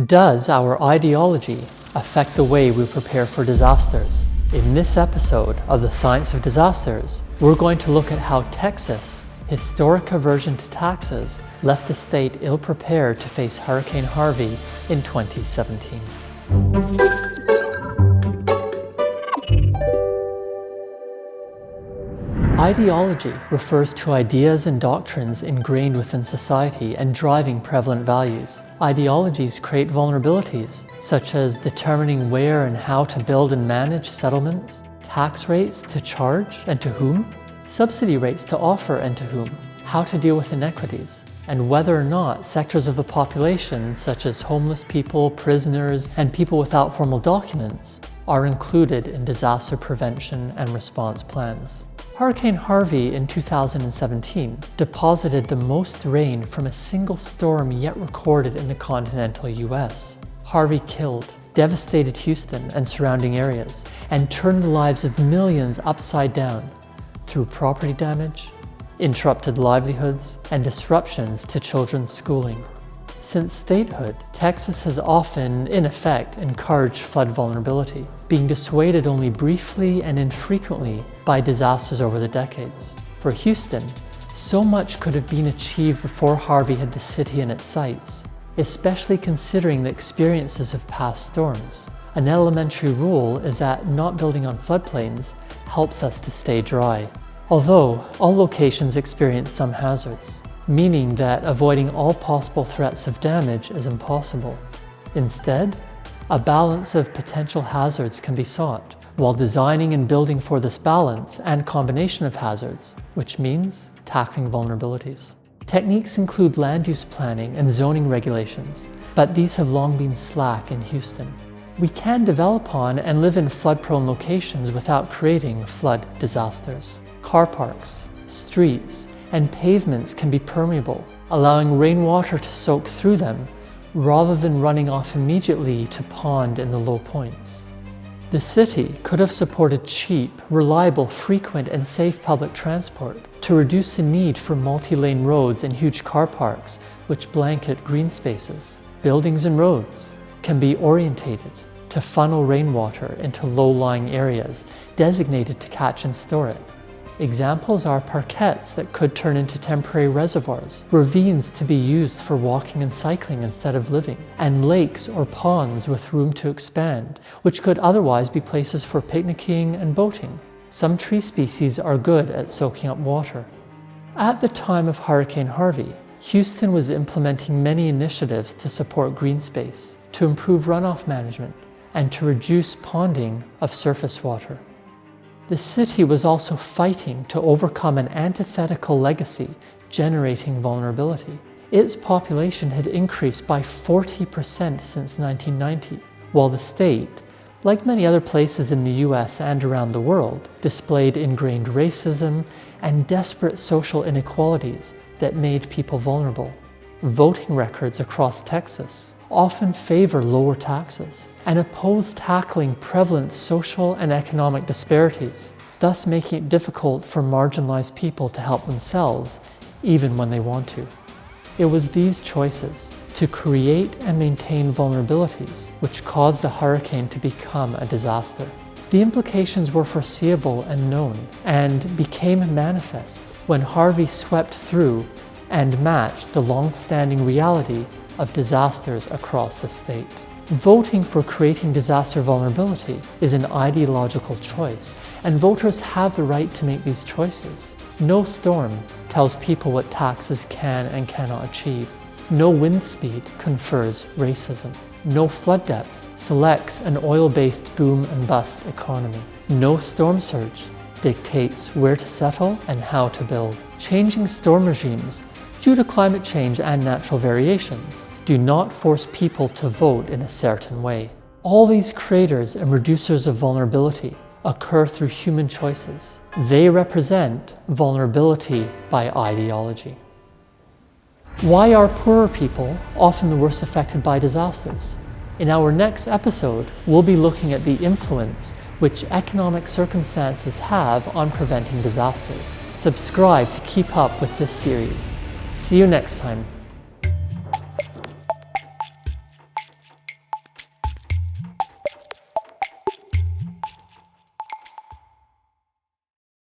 Does our ideology affect the way we prepare for disasters? In this episode of The Science of Disasters, we're going to look at how Texas' historic aversion to taxes left the state ill-prepared to face Hurricane Harvey in 2017. Ideology refers to ideas and doctrines ingrained within society and driving prevalent values. Ideologies create vulnerabilities, such as determining where and how to build and manage settlements, tax rates to charge and to whom, subsidy rates to offer and to whom, how to deal with inequities, and whether or not sectors of the population, such as homeless people, prisoners, and people without formal documents, are included in disaster prevention and response plans. Hurricane Harvey in 2017 deposited the most rain from a single storm yet recorded in the continental US. Harvey killed, devastated Houston and surrounding areas, and turned the lives of millions upside down through property damage, interrupted livelihoods, and disruptions to children's schooling. Since statehood, Texas has often, in effect, encouraged flood vulnerability, being dissuaded only briefly and infrequently by disasters over the decades. For Houston, so much could have been achieved before Harvey hit the city and its sights, especially considering the experiences of past storms. An elementary rule is that not building on floodplains helps us to stay dry, although all locations experience some hazards, meaning that avoiding all possible threats of damage is impossible. Instead, a balance of potential hazards can be sought, while designing and building for this balance and combination of hazards, which means tackling vulnerabilities. Techniques include land use planning and zoning regulations, but these have long been slack in Houston. We can develop on and live in flood-prone locations without creating flood disasters. Car parks, streets, and pavements can be permeable, allowing rainwater to soak through them rather than running off immediately to pond in the low points. The city could have supported cheap, reliable, frequent, and safe public transport to reduce the need for multi-lane roads and huge car parks which blanket green spaces. Buildings and roads can be orientated to funnel rainwater into low-lying areas designated to catch and store it. Examples are parkettes that could turn into temporary reservoirs, ravines to be used for walking and cycling instead of living, and lakes or ponds with room to expand, which could otherwise be places for picnicking and boating. Some tree species are good at soaking up water. At the time of Hurricane Harvey, Houston was implementing many initiatives to support green space, to improve runoff management, and to reduce ponding of surface water. The city was also fighting to overcome an antithetical legacy generating vulnerability. Its population had increased by 40% since 1990, while the state, like many other places in the US and around the world, displayed ingrained racism and desperate social inequalities that made people vulnerable. Voting records across Texas often favor lower taxes and oppose tackling prevalent social and economic disparities, thus making it difficult for marginalized people to help themselves, even when they want to. It was these choices to create and maintain vulnerabilities which caused the hurricane to become a disaster. The implications were foreseeable and known, and became manifest when Harvey swept through and matched the long-standing reality of disasters across the state. Voting for creating disaster vulnerability is an ideological choice, and voters have the right to make these choices. No storm tells people what taxes can and cannot achieve. No wind speed confers racism. No flood depth selects an oil-based boom and bust economy. No storm surge dictates where to settle and how to build. Changing storm regimes due to climate change and natural variations do not force people to vote in a certain way. All these creators and reducers of vulnerability occur through human choices. They represent vulnerability by ideology. Why are poorer people often the worst affected by disasters? In our next episode, we'll be looking at the influence which economic circumstances have on preventing disasters. Subscribe to keep up with this series. See you next time.